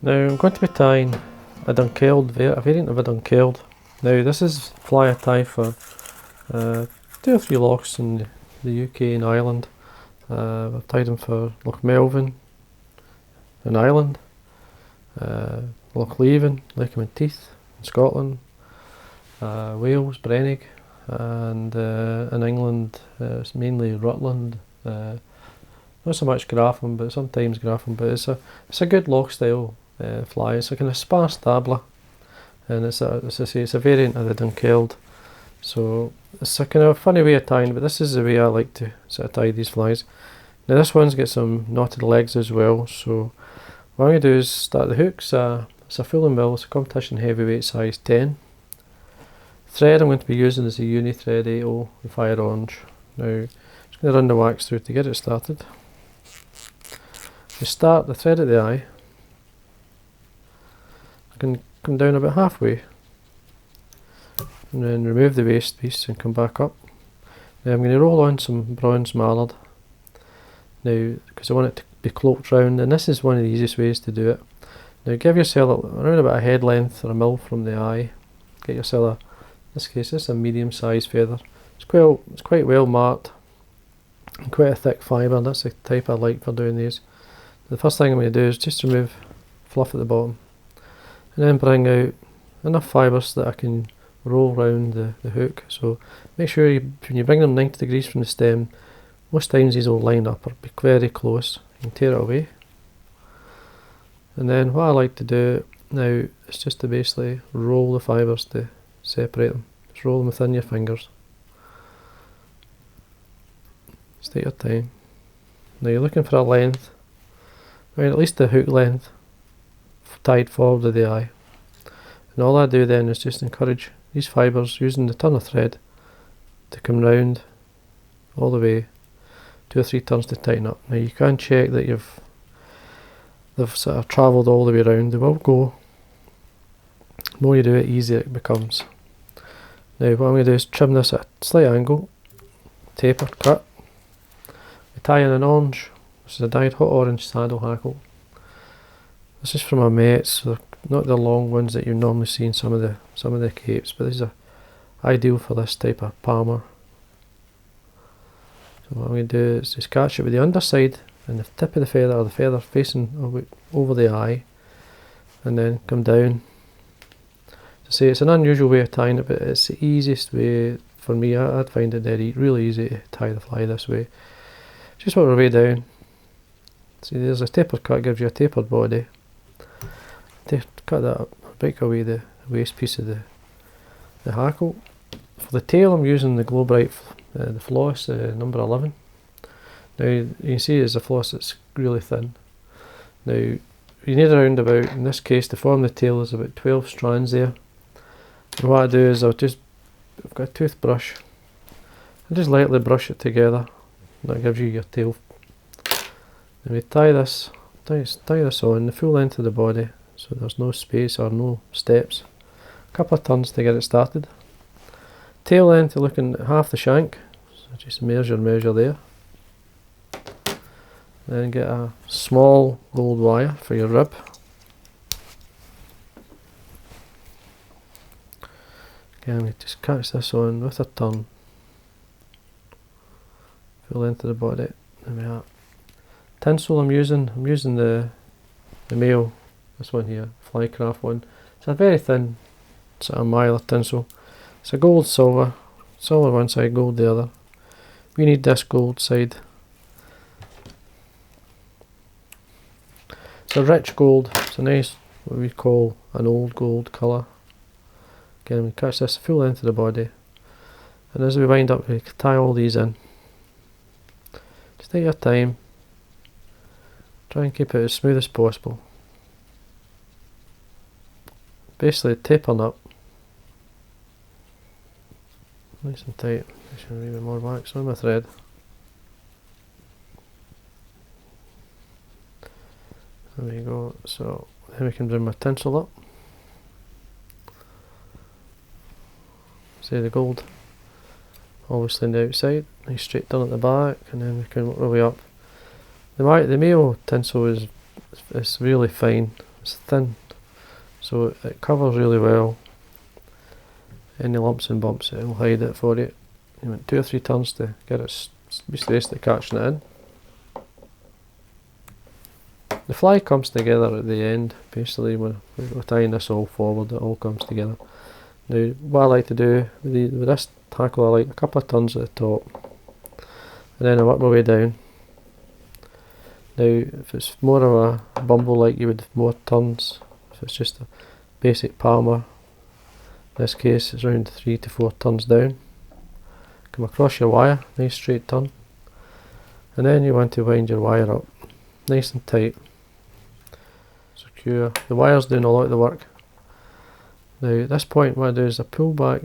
Now I'm going to be tying a Dunkeld, a variant of a Dunkeld. Now this is fly I tie for 2 or 3 lochs in the UK and Ireland. I've tied them for Loch Melvin in Ireland, Loch Leven, Lake Menteith in Scotland, Wales, Brennig, and in England it's mainly Rutland. Not so much Graffham, but sometimes Graffham. But it's a good loch style fly. It's a kind of sparse dabbler, and it's a variant of the Dunkeld. So it's a kind of funny way of tying, but this is the way I like to sort of tie these flies. Now this one's got some knotted legs as well. So what I'm going to do is start the hooks. It's a full and mill. It's a competition heavyweight size 10. Thread I'm going to be using is a uni thread 80 with fire orange. Now I'm just going to run the wax through to get it started. You start the thread at the eye. I can come down about halfway and then remove the waste piece and come back up. Now I'm going to roll on some bronze mallard now because I want it to be cloaked round, and this is one of the easiest ways to do it. Now give yourself around about a head length or a mil from the eye. Get yourself in this case this is a medium sized feather. It's quite well marked and quite a thick fibre. That's the type I like for doing these. The first thing I'm going to do is just remove fluff at the bottom and then bring out enough fibres that I can roll round the hook. So make sure when you bring them 90 degrees from the stem, most times these will line up or be very close. You can tear it away. And then what I like to do now is just to basically roll the fibres to separate them. Just roll them within your fingers. Just take your time. Now you're looking for a length, right, at least the hook length tied forward of the eye. And all I do then is just encourage these fibres using the turn of thread to come round all the way, 2 or 3 turns to tighten up. Now you can check that they've sort of travelled all the way around. They will go. The more you do it, easier it becomes. Now what I'm going to do is trim this at a slight angle, taper, cut. We tie in an orange. This is a dyed hot orange saddle hackle. This is from a mate, so not the long ones that you normally see in some of the capes, but these are ideal for this type of palmer. So what I'm going to do is just catch it with the underside and the tip of the feather, or the feather facing over the eye, and then come down. To say it's an unusual way of tying it, but it's the easiest way for me. I'd find it really easy to tie the fly this way. Just work our way down. See, there's a tapered cut, gives you a tapered body. Cut that up, break away the waste piece of the hackle. For the tail I'm using the Glo-Brite, the floss, number 11. Now you can see it's a floss that's really thin. Now you need around about, in this case to form the tail, there's about 12 strands there. And what I do is I've got a toothbrush, I just lightly brush it together, and that gives you your tail. And we tie this on the full length of the body, so there's no space or no steps. A couple of turns to get it started. Tail length, you're looking at half the shank, so just measure there. Then get a small gold wire for your rib. Again, we just catch this on with a turn. Full length of the body. There we are. Tinsel I'm using the male, this one here, Flycraft one. It's a very thin sort of Mylar tinsel. It's a gold silver one side, gold the other. We need this gold side. It's a rich gold, it's a nice, what we call an old gold colour. Again, we catch this full length of the body, and as we wind up we tie all these in. Just take your time. Try and keep it as smooth as possible. Basically tapering up. Nice and tight. Just a wee bit more wax on my thread. There we go. So then we can bring my tinsel up. See the gold obviously on the outside, nice straight down at the back, and then we can work our way up. The male tinsel is really fine. It's thin, so it covers really well. Any lumps and bumps, it will hide it for you. You want 2 or 3 turns to get it used to catching it in. The fly comes together at the end, basically when we're tying this all forward, it all comes together. Now what I like to do with this hackle, I like a couple of turns at the top, and then I work my way down. Now if it's more of a bumble like, you would have more turns. If it's just a basic palmer, in this case it's around 3 to 4 turns down. Come across your wire, nice straight turn, and then you want to wind your wire up nice and tight, secure. The wire's doing a lot of the work. Now at this point what I do is I pull back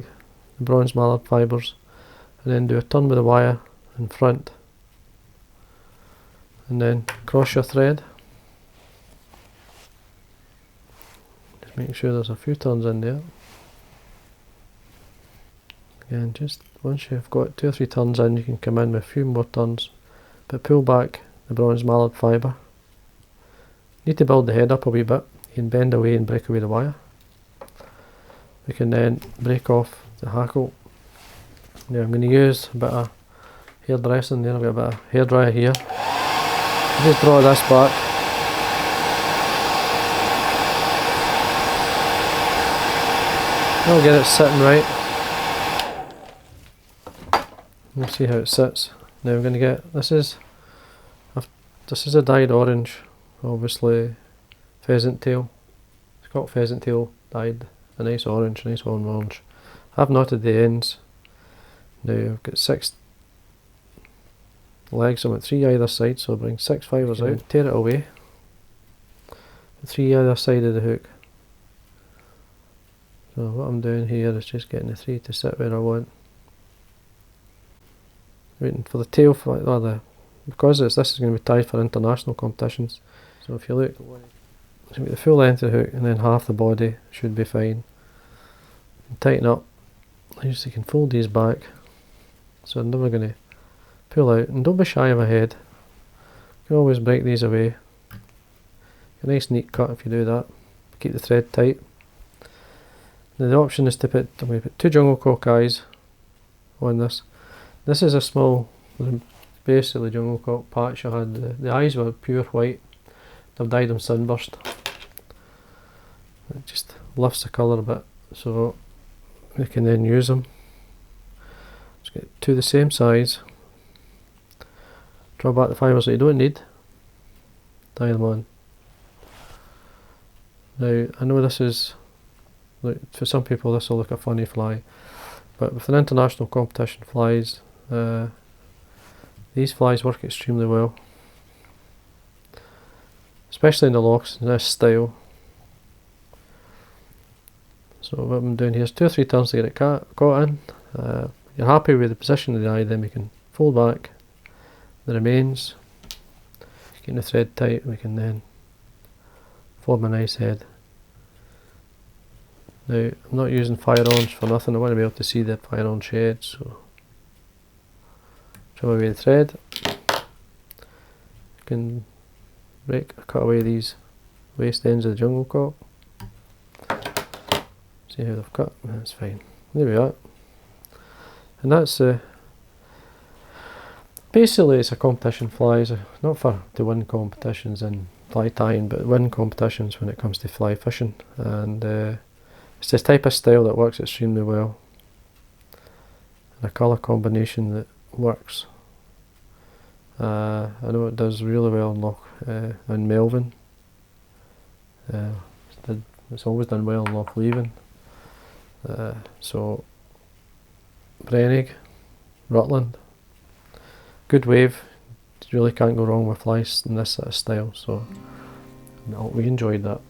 the bronze mallard fibres and then do a turn with the wire in front, and then cross your thread. Just make sure there's a few turns in there. Again, just once you've got 2 or 3 turns in, you can come in with a few more turns, but pull back the bronze mallard fibre. Need to build the head up a wee bit. You can bend away and break away the wire. We can then break off the hackle. Now I'm going to use a bit of hairdressing there. I've got a bit of hairdryer here. Just draw this back. I'll get it sitting right. We'll see how it sits. Now I'm going to get, this is a dyed orange, obviously pheasant tail. It's got pheasant tail dyed a nice orange, nice warm orange. I've knotted the ends. Now I've got 6 legs, I want 3 either side, so I'll bring 6 fibres out, tear it away. 3 either side of the hook. So what I'm doing here is just getting the 3 to sit where I want. Waiting for the tail, because this is going to be tied for international competitions. So if you look, it's going to be the full length of the hook and then half the body should be fine. And tighten up. Just you can fold these back, so I'm never going to pull out. And don't be shy of a head. You can always break these away. A nice neat cut if you do that. Keep the thread tight. Now the option is to put, I'm going to put 2 jungle cock eyes on this. This is a small, basically jungle cock patch I had. The eyes were pure white. I've dyed them Sunburst. It just lifts the colour a bit, so we can then use them. Just get 2 the same size. Draw back the fibres that you don't need. Dye them on. Now I know this is, like, for some people this will look a funny fly, but with an international competition flies, these flies work extremely well, especially in the locks in this style. So what I'm doing here is 2 or 3 turns to get it caught in. You're happy with the position of the eye, then we can fold back the remains, getting the thread tight. We can then form a nice head. Now I'm not using fire orange for nothing. I want to be able to see the fire orange shade, so trim away the thread. You can cut away these waste ends of the jungle cock. See how they've cut? That's fine. There we are. And that's basically it's a competition fly. It's not for to win competitions in fly tying, but win competitions when it comes to fly fishing. And it's this type of style that works extremely well, and a colour combination that works. I know it does really well in Loch in Melvin. It's always done well in Loch Leven. So Brennig, Rutland, good wave. You really can't go wrong with flies in this sort of style. So we enjoyed that.